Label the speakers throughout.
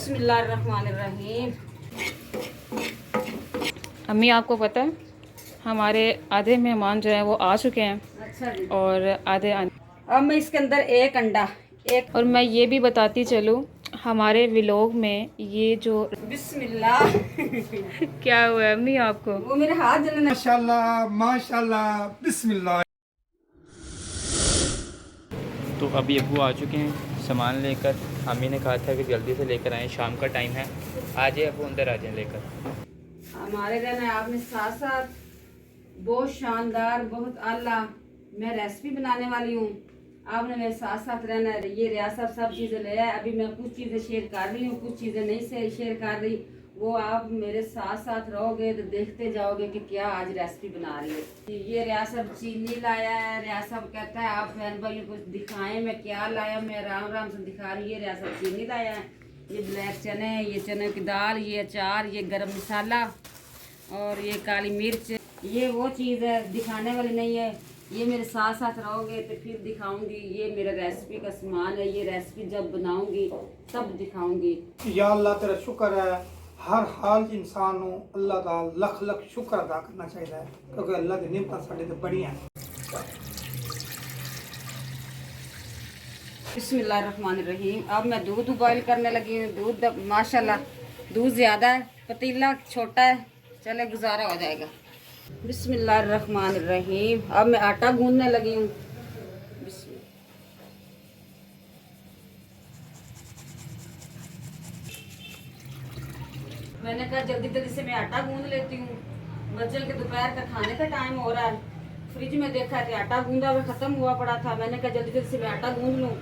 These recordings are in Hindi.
Speaker 1: बिस्मिल्लाहिर्रहमानिर्रहीम।
Speaker 2: अम्मी आपको पता है हमारे आधे मेहमान जो हैं वो आ चुके हैं
Speaker 1: अच्छा जी।
Speaker 2: और आधे
Speaker 1: अब मैं इसके अंदर एक अंडा एक
Speaker 2: और मैं ये भी बताती चलूँ हमारे व्लॉग में ये जो
Speaker 1: बिस्मिल्लाह
Speaker 2: क्या हुआ है अम्मी आपको?
Speaker 1: वो मेरे हाथ जलने
Speaker 3: माशाल्लाह माशाल्लाह बिस्मिल्लाह।
Speaker 4: तो अभी अबू आ चुके हैं सामान लेकर। अम्मी ने कहा था कि जल्दी से लेकर आएँ, शाम का टाइम है। आ जाए अबू, अंदर आ जाए लेकर।
Speaker 1: हमारे घर में आपने साथ साथ बहुत शानदार बहुत आला मैं रेसिपी बनाने वाली हूँ। आपने मेरे साथ साथ रहना है। ये रियासत सब चीज़ें ले आए। अभी मैं कुछ चीज़ें शेयर कर रही हूँ, कुछ चीज़ें नहीं से शेयर कर रही। वो आप मेरे साथ साथ रहोगे तो देखते जाओगे कि क्या आज रेसिपी बना रही है। ये रियासत चीनी लाया है। रियासत कहता है आप बहन भाइयों को दिखाएं मैं क्या लाया। मैं राम राम से दिखा रही है। रियासत चीनी लाया है। ये ब्लैक चने, ये चने की दाल, ये अचार, ये गरम मसाला और ये काली मिर्च। ये वो चीज़ है दिखाने वाली नहीं है। ये मेरे साथ साथ रहोगे तो फिर दिखाऊंगी। ये मेरा रेसिपी का सामान है। ये रेसिपी जब बनाऊंगी तब दिखाऊंगी।
Speaker 3: या अल्लाह तेरा शुक्र है। हर हाल इंसान ਨੂੰ अल्लाह ਦਾ ਲੱਖ ਲੱਖ शुक्र अदा करना चाहिए क्योंकि अल्लाह की नेमत साडे ते बड़ी हैं।
Speaker 1: बिस्मिल्लाहिर्रहमानिर्रहीम। अब मैं दूध बॉईल करने लगी हूँ। दूध माशाल्लाह दूध ज़्यादा है, पतीला छोटा है, चले गुजारा हो जाएगा। बिस्मिल्लाहिर्रहमानिर्रहीम। अब मैं आटा गूंदने लगी हूँ। मैंने कहा जल्दी जल्दी से मैं आटा गूंद लेती हूँ। बच्चों के दोपहर का खाने का टाइम हो रहा है। फ्रिज में देखा कि आटा गूंदा हुआ खत्म हुआ पड़ा था। मैंने कहा जल्दी जल्दी से मैं आटा गूंद लूँ।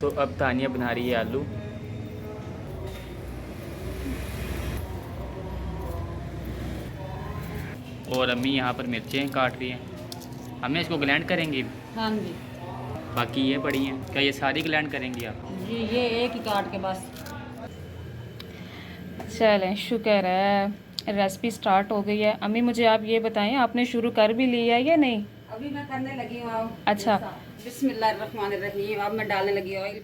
Speaker 4: तो अब तानिया बना रही है आलू। और अम्मी यहाँ पर मिर्चें काट रही हैं। हमें इसको ग्लैंड करेंगी।
Speaker 1: हाँ जी।
Speaker 4: बाकी ये पड़ी हैं, क्या ये सारी ग्लैंड करेंगी आप?
Speaker 1: ये एक ही काट के बस।
Speaker 2: चलें, शुक्र है रेसिपी स्टार्ट हो गई है। अम्मी मुझे आप ये बताएं आपने शुरू कर भी लिया है या नहीं?
Speaker 1: अभी मैं करने लगी हूँ।
Speaker 2: अच्छा।
Speaker 1: बिस्मिल्लाहिर्रहमानिर्रहीम। अब मैं डालने लगी ऑयल।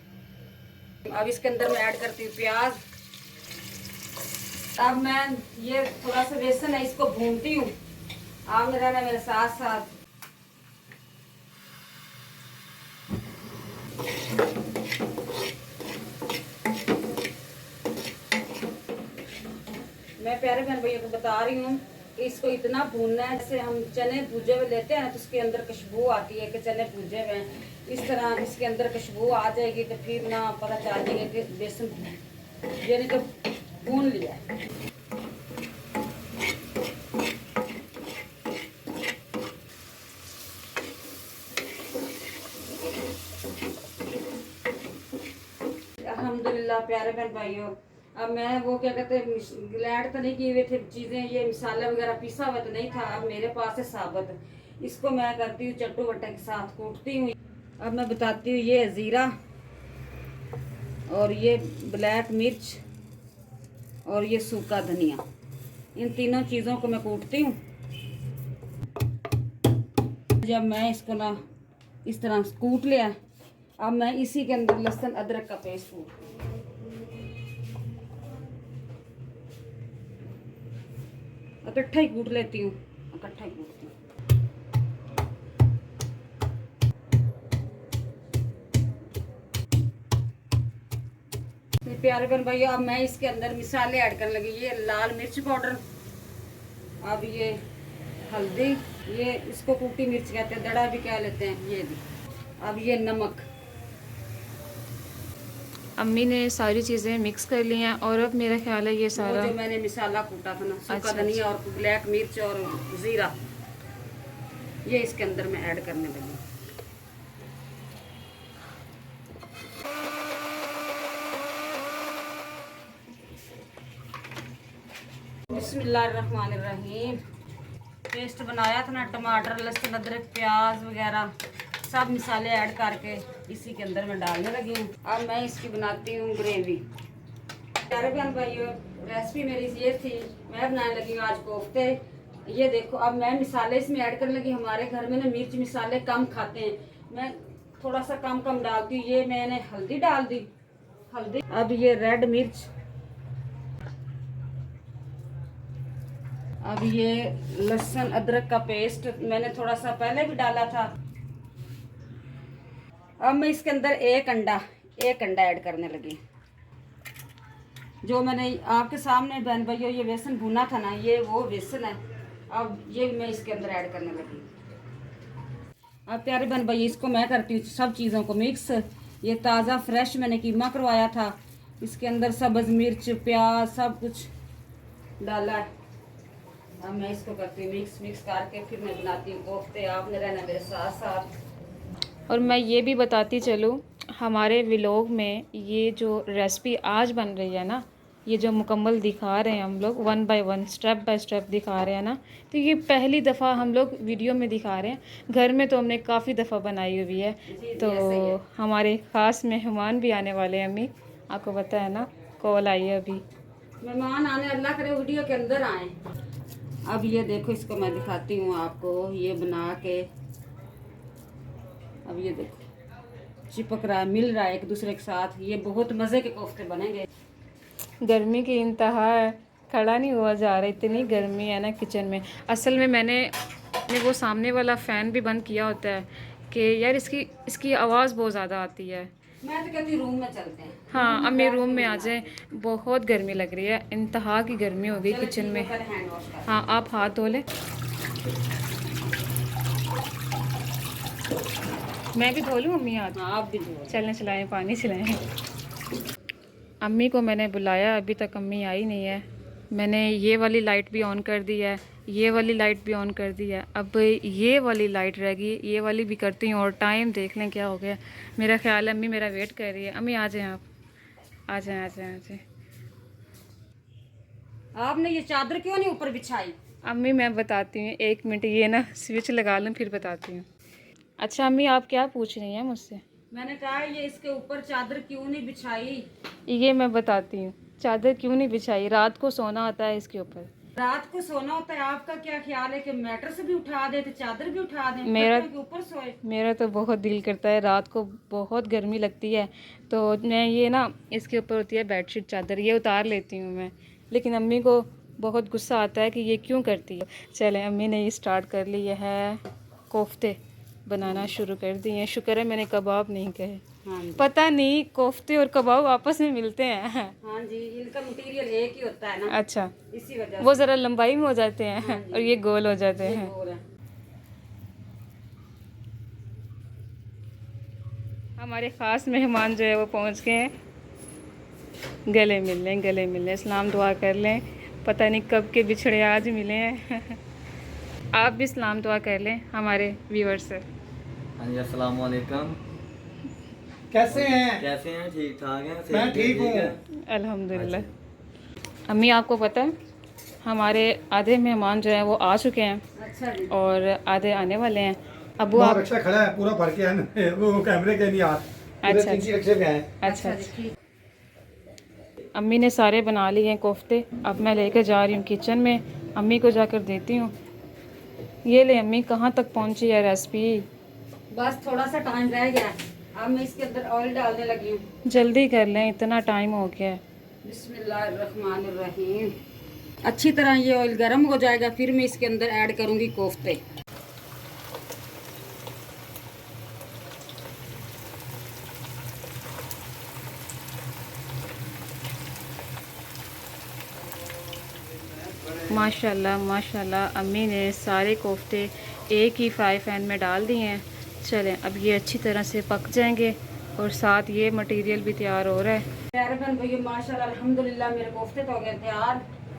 Speaker 1: अब इसके अंदर मैं ऐड करती हूँ प्याज। अब मैं ये थोड़ा सा बेसन है इसको भूनती हूँ। आप मेरा ना मेरे साथ साथ। मैं प्यारे बहन भैया को बता रही हूँ कि इसको इतना भूनना है जैसे हम चने भूजे हुए लेते हैं ना, तो उसके अंदर खुशबू आती है कि चने भूजे हुए हैं। इस तरह इसके अंदर खुशबू आ जाएगी तो फिर ना पता चल जाएगा कि बेसन यानी तो भून लिया है। अल्हम्दुलिल्लाह प्यारे बहन भाइयों। अब मैं वो क्या कहते हैं ग्लैंड तो नहीं किए हुए थे चीज़ें, ये मसाला वगैरह पिसा हुआ तो नहीं था। अब मेरे पास है साबुत। इसको मैं करती हूँ चट्टू बट्टे के साथ कूटती हूँ। अब मैं बताती हूँ ये ज़ीरा और ये ब्लैक मिर्च और ये सूखा धनिया, इन तीनों चीज़ों को मैं कूटती हूँ। जब मैं इसको ना इस तरह कूट लिया, अब मैं इसी के अंदर लहसुन अदरक का पेस्ट कूट इकट्ठा ही कूट लेती हूँ। इकट्ठा ही कूटती हूँ। प्यारे बहन भैया अब मैं इसके अंदर मसाले ऐड करने लगी। ये लाल मिर्च पाउडर, अब ये हल्दी, ये इसको कूटी मिर्च कहते हैं, दड़ा भी कह लेते हैं, ये भी। अब ये नमक।
Speaker 2: अम्मी ने सारी चीज़ें मिक्स कर ली हैं और अब मेरा ख्याल है ये सारा
Speaker 1: जो मैंने मसाला कूटा था ना, सूखा
Speaker 2: अच्छा,
Speaker 1: धनिया और ब्लैक मिर्च और जीरा, ये इसके अंदर मैं ऐड करने लगी। बिस्मिल्लाहिर्रहमानिर्रहीम। पेस्ट बनाया था ना, टमाटर लहसुन अदरक प्याज वगैरह सब मसाले ऐड करके इसी के अंदर मैं डालने लगी हूँ। अब मैं इसकी बनाती हूँ ग्रेवी। प्यारे बहन भाइयों, रेसिपी मेरी ये थी, मैं बनाने लगी हूँ आज कोफ्ते। ये देखो, अब मैं मसाले इसमें ऐड करने लगी। हमारे घर में ना मिर्च मसाले कम खाते हैं, मैं थोड़ा सा कम कम डालती हूँ। ये मैंने हल्दी डाल दी, हल्दी। अब ये रेड मिर्च, अब ये लहसुन अदरक का पेस्ट मैंने थोड़ा सा पहले भी डाला था। अब मैं इसके अंदर एक अंडा ऐड करने लगी। जो मैंने आपके सामने बहन भाइयों ये बेसन भुना था ना, ये वो बेसन है। अब ये मैं इसके अंदर ऐड करने लगी। अब प्यारे बहन भाई, इसको मैं करती हूँ सब चीज़ों को मिक्स। ये ताज़ा फ्रेश मैंने कीमा करवाया था, इसके अंदर सब्ज़ मिर्च प्याज सब कुछ डाला है। अब मैं इसको करती हूँ मिक्स करके फिर मैं बनाती हूँ कोफ्ते। आपने रहना मेरे साथ साथ।
Speaker 2: और मैं ये भी बताती चलूँ, हमारे व्लॉग में ये जो रेसिपी आज बन रही है ना, ये जो मुकम्मल दिखा रहे हैं हम लोग 1 बाय 1 स्टेप बाय स्टेप दिखा रहे हैं ना, तो ये पहली दफ़ा हम लोग वीडियो में दिखा रहे हैं। घर में तो हमने काफ़ी दफ़ा बनाई हुई है। तो हमारे ख़ास मेहमान भी आने वाले हैं। अम्मी आपको पता है ना, कॉल आई है अभी।
Speaker 1: मेहमान आने, अल्लाह करे वीडियो के अंदर आए। अब ये देखो, इसको मैं दिखाती हूँ आपको ये बना के। अब ये देखो चिपक रहा है, मिल रहा है एक दूसरे के साथ। ये बहुत मज़े के कोफ्ते बनेंगे।
Speaker 2: गर्मी की इंतहा है, खड़ा नहीं हुआ जा रहा, इतनी गर्मी है ना किचन में। असल में मैंने वो सामने वाला फ़ैन भी बंद किया होता है कि यार इसकी आवाज़ बहुत ज़्यादा आती है।
Speaker 1: मैं तो कहती रूम में चलते हैं।
Speaker 2: हाँ, अब मेरे रूम में आ जाए, बहुत गर्मी लग रही है, इंतहा की गर्मी हो गई किचन में। हाँ, आप हाथ धो लें, मैं भी धो लूँ अम्मी हाथ?
Speaker 1: हाँ, आप भी धो।
Speaker 2: चलें चलाएं, पानी चलाएं। अम्मी को मैंने बुलाया, अभी तक अम्मी आई नहीं है। मैंने ये वाली लाइट भी ऑन कर दी है, ये वाली लाइट भी ऑन कर दी है। अब ये वाली लाइट रह गई, ये वाली भी करती हूँ। और टाइम देख लें क्या हो गया। मेरा ख्याल है अम्मी मेरा वेट कर रही है। अम्मी आ जाएं, आप आ जाएं, आ जाएं, आ जाएं।
Speaker 1: आपने ये चादर क्यों नहीं ऊपर बिछाई?
Speaker 2: अम्मी मैं बताती हूँ, 1 मिनट, ये ना स्विच लगा लूँ फिर बताती हूँ। अच्छा अम्मी, आप क्या पूछ रही हैं मुझसे?
Speaker 1: मैंने कहा ये इसके ऊपर चादर क्यों नहीं बिछाई?
Speaker 2: ये मैं बताती हूँ, चादर क्यों नहीं बिछाई। रात को सोना होता है इसके ऊपर।
Speaker 1: रात को सोना होता है, आपका क्या ख्याल है कि मैट्रेस भी उठा दे तो चादर भी उठा दें,
Speaker 2: मेरा
Speaker 1: के ऊपर सोए?
Speaker 2: मेरा तो बहुत दिल करता है, रात को बहुत गर्मी लगती है तो मैं ये ना, इसके ऊपर होती है बेडशीट चादर, ये उतार लेती हूँ मैं। लेकिन अम्मी को बहुत गुस्सा आता है कि ये क्यों करती है। चलें, अम्मी ने ये स्टार्ट कर लिया है, कोफ्ते बनाना शुरू कर दिए हैं। शुक्र है मैंने कबाब नहीं कहे।
Speaker 1: हाँ जी।
Speaker 2: पता नहीं कोफ्ते और कबाब आपस में मिलते हैं।
Speaker 1: हाँ जी, इनका मटेरियल एक ही होता है ना,
Speaker 2: अच्छा,
Speaker 1: इसी वजह
Speaker 2: वो ज़रा लंबाई में हो जाते हैं और ये गोल हो जाते
Speaker 1: से
Speaker 2: हैं।
Speaker 1: हो रहा है।
Speaker 2: हमारे ख़ास मेहमान जो है वो पहुंच गए हैं। गले मिल लें, गले मिल लें, सलाम दुआ कर लें। पता नहीं कब के बिछड़े आज मिले हैं। आप भी सलाम दुआ कर लें हमारे व्यूअर्स से।
Speaker 5: हाँ जी, अस्सलाम वालेकुम।
Speaker 3: कैसे हैं?
Speaker 5: कैसे हैं? ठीक ठाक हैं?
Speaker 3: मैं ठीक हूँ।
Speaker 5: है?
Speaker 2: अल्हम्दुलिल्लाह। अम्मी आपको पता है हमारे आधे मेहमान जो हैं वो आ चुके हैं
Speaker 1: अच्छा जी।
Speaker 2: और आधे आने वाले हैं। अबू
Speaker 3: बहुत
Speaker 2: आप
Speaker 3: अच्छा खड़ा है, पूरा भर के है, वो कैमरे के नहीं हाथ पूरे
Speaker 2: अच्छा,
Speaker 3: 3 रक्षे पे हैं।
Speaker 2: अच्छा
Speaker 1: जी, ठीक।
Speaker 2: अम्मी ने सारे बना लिए हैं कोफ्ते। अब मैं लेकर जा रही हूँ किचन में, अम्मी को जाकर देती हूँ। ये ले अम्मी, कहाँ तक पहुँची है रेसिपी?
Speaker 1: बस थोड़ा सा टाइम रह गया, अब मैं इसके अंदर ऑयल डालने लगी हूँ।
Speaker 2: जल्दी कर लें, इतना टाइम हो गया है।
Speaker 1: बिस्मिल्लाहिर्रहमानिर्रहीम। अच्छी तरह ये ऑयल गर्म हो जाएगा, फिर मैं इसके अंदर ऐड करूँगी कोफ्ते।
Speaker 2: माशाल्लाह माशाल्लाह, अम्मी ने सारे कोफ्ते एक ही फ्राई पैन में डाल दिए हैं। चलें, अब ये अच्छी तरह से पक जाएंगे और साथ ये मटेरियल भी तैयार हो रहा है।
Speaker 1: प्यारे बहन भैया, माशाल्लाह अल्हम्दुलिल्लाह मेरे कोफ्ते तो हो गए तैयार,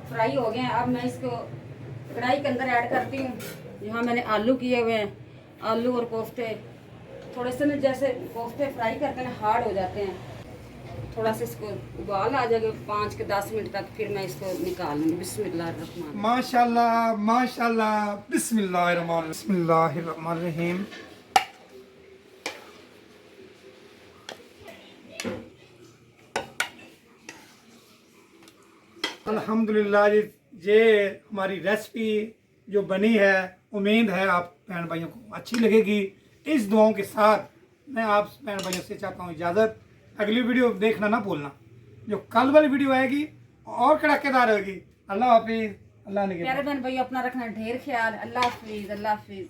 Speaker 1: फ्राई हो गए हैं। अब मैं इसको कढ़ाई के अंदर ऐड करती हूँ। यहाँ मैंने आलू किए हुए हैं, आलू और कोफ्ते थोड़े से ना, जैसे कोफ्ते फ्राई करके ना हार्ड हो जाते हैं, थोड़ा सा इसको उबाल आ जाएगा 5 के 10 मिनट तक, फिर मैं इसको निकाल लूँगी। बिस्मिल्लाहिर्रहमान।
Speaker 3: माशाल्लाह माशाल्लाह, बिस्मिल्लाहिर्रहमानिर्रहीम। अल्हम्दुलिल्लाह जी, ये हमारी रेसिपी जो बनी है, उम्मीद है आप बहन भाइयों को अच्छी लगेगी। इस दुआओं के साथ मैं आप बहन भाइयों से चाहता हूँ इजाज़त। अगली वीडियो देखना ना भूलना, जो कल वाली वीडियो आएगी और कड़ाकेदार होगी। अल्लाह हाफिज़, अल्लाह ने
Speaker 1: प्यारे बहन भाई अपना रखना ढेर ख्याल। अल्लाह हाफिज़, अल्लाह हाफिज़।